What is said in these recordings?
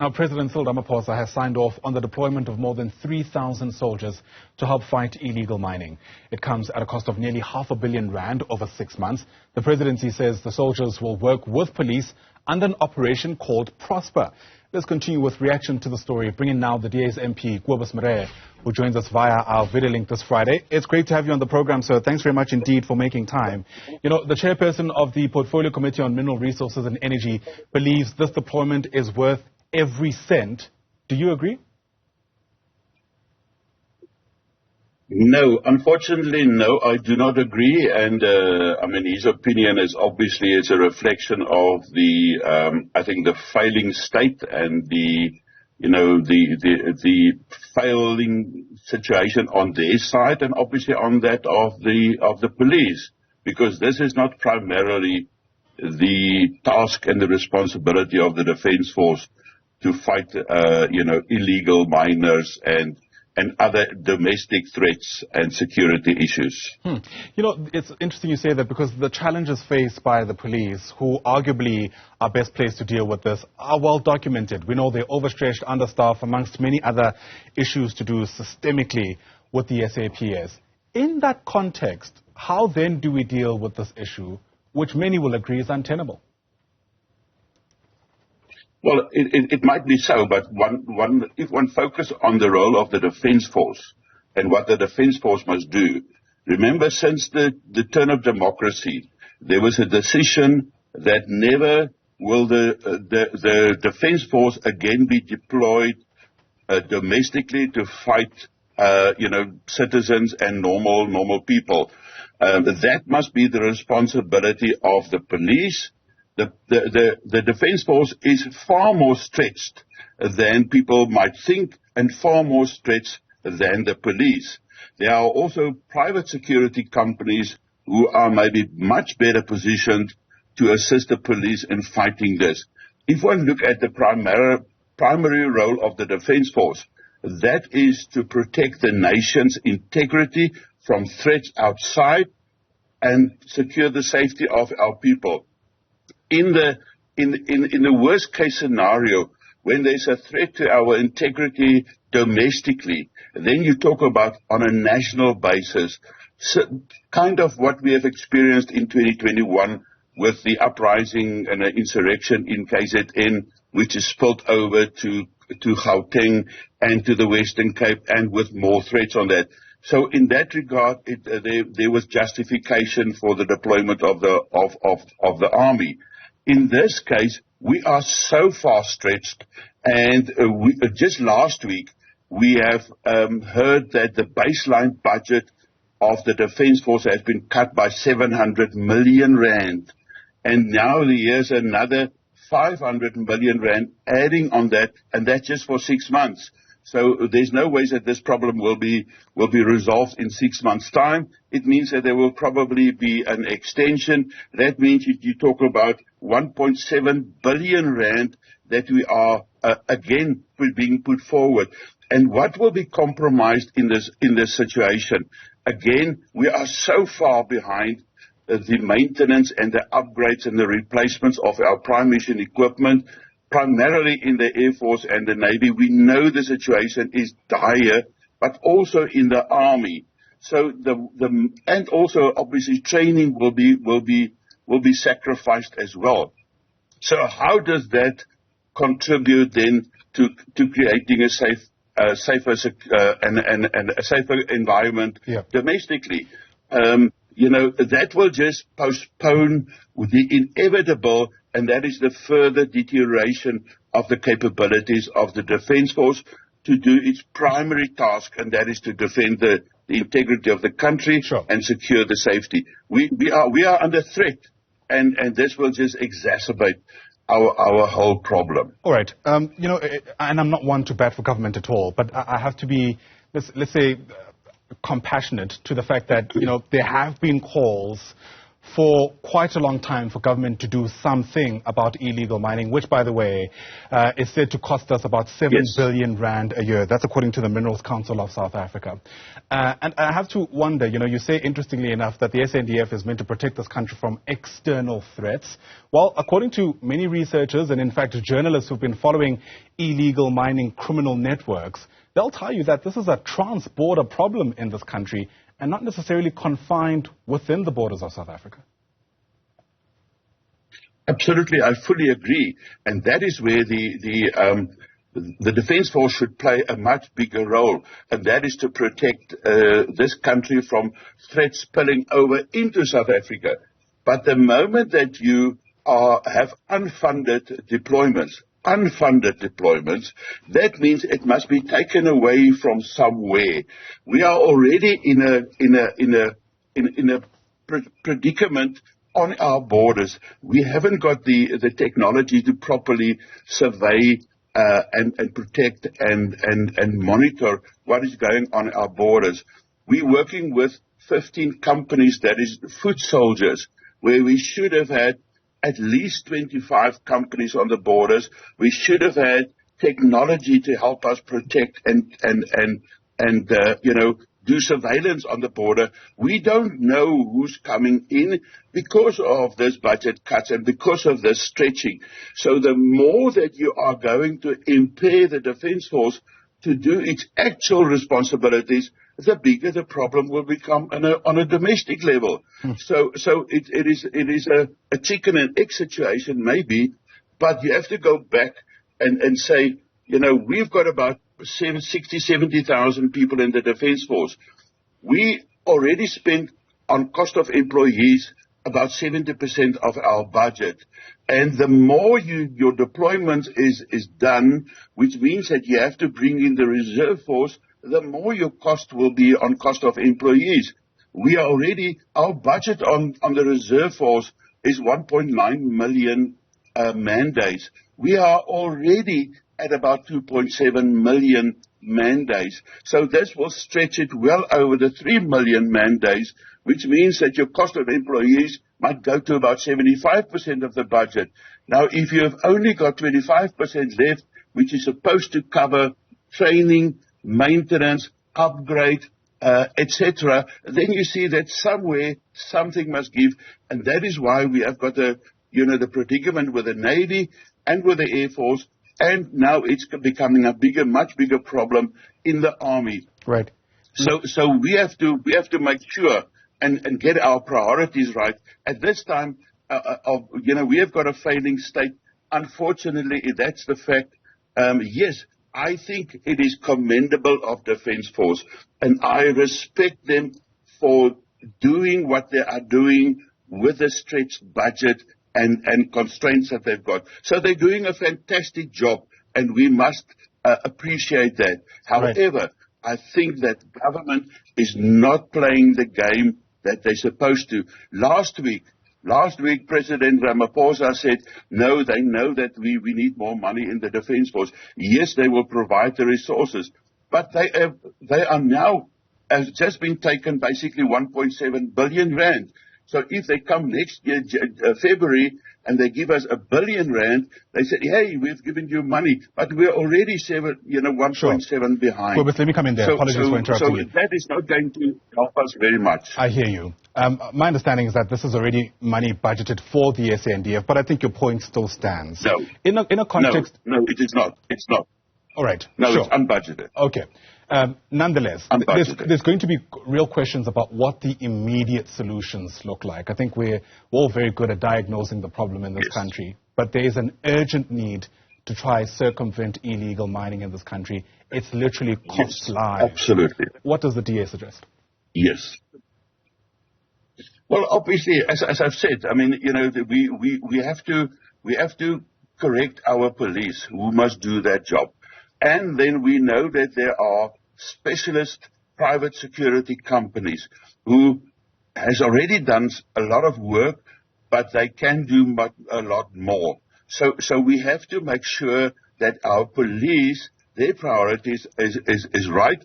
Now, President Cyril Ramaphosa has signed off on the deployment of more than 3,000 soldiers to help fight illegal mining. It comes at a cost of nearly R500 million over 6 months. The presidency says the soldiers will work with police under an operation called Prosper. Let's continue with reaction to the story, bringing now the DA's MP Kobus Marais, who joins us via our video link this Friday. It's great to have you on the program, sir. Thanks very much indeed for making time. You know, the chairperson of the Portfolio Committee on Mineral Resources and Energy believes this deployment is worth every cent. Do you agree? No, unfortunately, no, I do not agree. And I mean, his opinion is obviously a reflection of the, I think, the failing state and the failing situation on their side, and obviously on that of the police, because this is not primarily the task and the responsibility of the Defence Force to fight, illegal miners and other domestic threats and security issues. You know, it's interesting you say that, because the challenges faced by the police, who arguably are best placed to deal with this, are well documented. We know they're overstretched, understaffed, amongst many other issues to do systemically with the SAPS. In that context, how then do we deal with this issue, which many will agree is untenable? Well, it might be so, but if one focuses on the role of the Defence Force and what the Defence Force must do, remember, since the turn of democracy, there was a decision that never will the Defence Force again be deployed domestically to fight, citizens and normal people. That must be the responsibility of the police. The Defence Force is far more stretched than people might think, and far more stretched than the police. There are also private security companies who are maybe much better positioned to assist the police in fighting this. If one look at the primary role of the Defence Force, that is to protect the nation's integrity from threats outside and secure the safety of our people. In the worst case scenario, when there's a threat to our integrity domestically, then you talk about on a national basis, kind of what we have experienced in 2021 with the uprising and the insurrection in KZN, which is spilled over to Gauteng and to the Western Cape, and with more threats on that. So in that regard, there was justification for the deployment of the army. In this case, we are so far stretched, and just last week we have heard that the baseline budget of the Defence Force has been cut by 700 million rand, and now there's another 500 million rand adding on that, and that's just for 6 months. So there's no way that this problem will be resolved in 6 months' time. It means that there will probably be an extension. That means you talk about 1.7 billion rand that we are again being put forward. And what will be compromised in this situation? Again, we are so far behind the maintenance and the upgrades and the replacements of our prime mission equipment, primarily in the Air Force and the Navy. We know the situation is dire, but also in the Army. So and also obviously training will be sacrificed as well. So how does that contribute then to creating a safer and a safer environment domestically? That will just postpone the inevitable, and that is the further deterioration of the capabilities of the Defence Force to do its primary task, and that is to defend the integrity of the country and secure the safety. We are under threat, and this will just exacerbate our whole problem. All right. And I'm not one to bat for government at all, but I have to be, let's say, compassionate to the fact that, there have been calls for quite a long time for government to do something about illegal mining, which, by the way, is said to cost us about 7 billion rand a year. That's according to the Minerals Council of South Africa. And I have to wonder, you say, interestingly enough, that the SANDF is meant to protect this country from external threats. Well, according to many researchers and, in fact, journalists who've been following illegal mining criminal networks, they'll tell you that this is a trans-border problem in this country and not necessarily confined within the borders of South Africa. Absolutely, I fully agree. And that is where the Defence Force should play a much bigger role, and that is to protect this country from threats spilling over into South Africa. But the moment that you have unfunded deployments, that means it must be taken away from somewhere. We are already in a predicament on our borders. We haven't got the technology to properly survey and protect and monitor what is going on our borders. We're working with 15 companies, that is foot soldiers, where we should have had at least 25 companies on the borders. We should have had technology to help us protect and do surveillance on the border. We don't know who's coming in because of this budget cuts and because of this stretching. So the more that you are going to impair the Defence Force to do its actual responsibilities, the bigger the problem will become on a domestic level. So it is a chicken and egg situation, maybe, but you have to go back and say, we've got about 70,000 people in the Defence Force. We already spent on cost of employees about 70% of our budget. And the more your deployment is done, which means that you have to bring in the reserve force, the more your cost will be on cost of employees. Our budget on the reserve force is 1.9 million man days. We are already at about 2.7 million man days. So this will stretch it well over the 3 million man days, which means that your cost of employees might go to about 75% of the budget. Now, if you have only got 25% left, which is supposed to cover training, maintenance, upgrade, etc., then you see that somewhere something must give, and that is why we have got the predicament with the Navy and with the Air Force, and now it's becoming a much bigger problem in the Army. Right. So we have to make sure and get our priorities right. At this time, we have got a failing state. Unfortunately, that's the fact. Yes, I think it is commendable of Defence Force, and I respect them for doing what they are doing with a stretched budget and constraints that they've got. So they're doing a fantastic job, and we must appreciate that. However, I think that government is not playing the game that they're supposed to. Last week, President Ramaphosa said, no, they know that we need more money in the Defence Force. Yes, they will provide the resources, but they are now, has just been taken basically 1.7 billion rand. So if they come next year, February, and they give us 1 billion rand, they say, hey, we've given you money, but we're already 1.7 behind. Kobus, let me come in there. Apologies for interrupting you. So that is not going to help us very much. I hear you. My understanding is that this is already money budgeted for the SANDF, but I think your point still stands. No. In a context... No, it is not. It's not. All right. No, sure. It's unbudgeted. Okay. Nonetheless, there's going to be real questions about what the immediate solutions look like. I think we're all very good at diagnosing the problem in this country, but there is an urgent need to try circumvent illegal mining in this country. It's literally cost lives. Absolutely. What does the DA suggest? Yes. Well, obviously, as I've said, I mean, we have to correct our police who must do that job. And then we know that there are specialist private security companies who has already done a lot of work, but they can do a lot more. So we have to make sure that our police, their priorities is right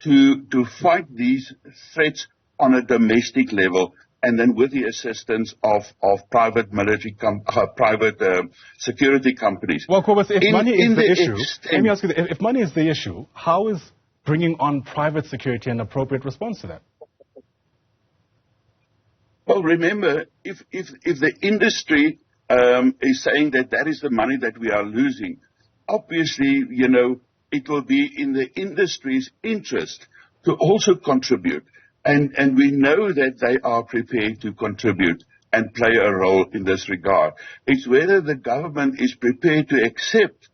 to fight these threats on a domestic level. and then with the assistance of private military, security companies. Well, Kobus, if money is the issue, let me ask you, if money is the issue, how is bringing on private security an appropriate response to that? Well, remember, if the industry is saying that is the money that we are losing, obviously, it will be in the industry's interest to also contribute. And we know that they are prepared to contribute and play a role in this regard. It's whether the government is prepared to accept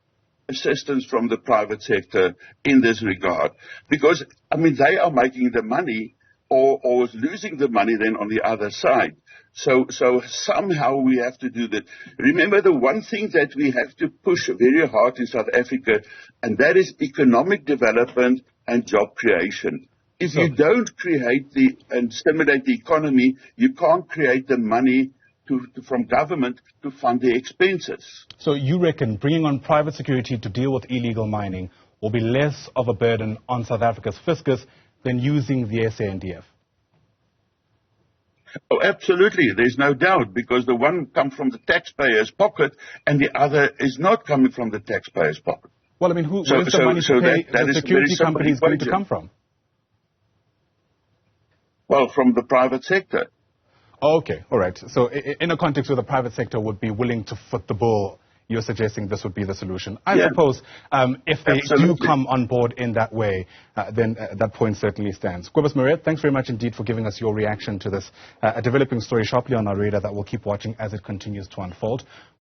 assistance from the private sector in this regard. Because, they are making the money or losing the money then on the other side. So somehow we have to do that. Remember, the one thing that we have to push very hard in South Africa, and that is economic development and job creation. If you don't create and stimulate the economy, you can't create the money from government to fund the expenses. So you reckon bringing on private security to deal with illegal mining will be less of a burden on South Africa's fiscus than using the SANDF? Oh, absolutely. There's no doubt, because the one comes from the taxpayer's pocket and the other is not coming from the taxpayer's pocket. Well, where is the money to pay the security companies going to come from? Well, from the private sector. Okay, all right. So in a context where the private sector would be willing to foot the bill, you're suggesting this would be the solution. I suppose if they do come on board in that way, then that point certainly stands. Kobus Marais, thanks very much indeed for giving us your reaction to this. A developing story sharply on our radar that we'll keep watching as it continues to unfold.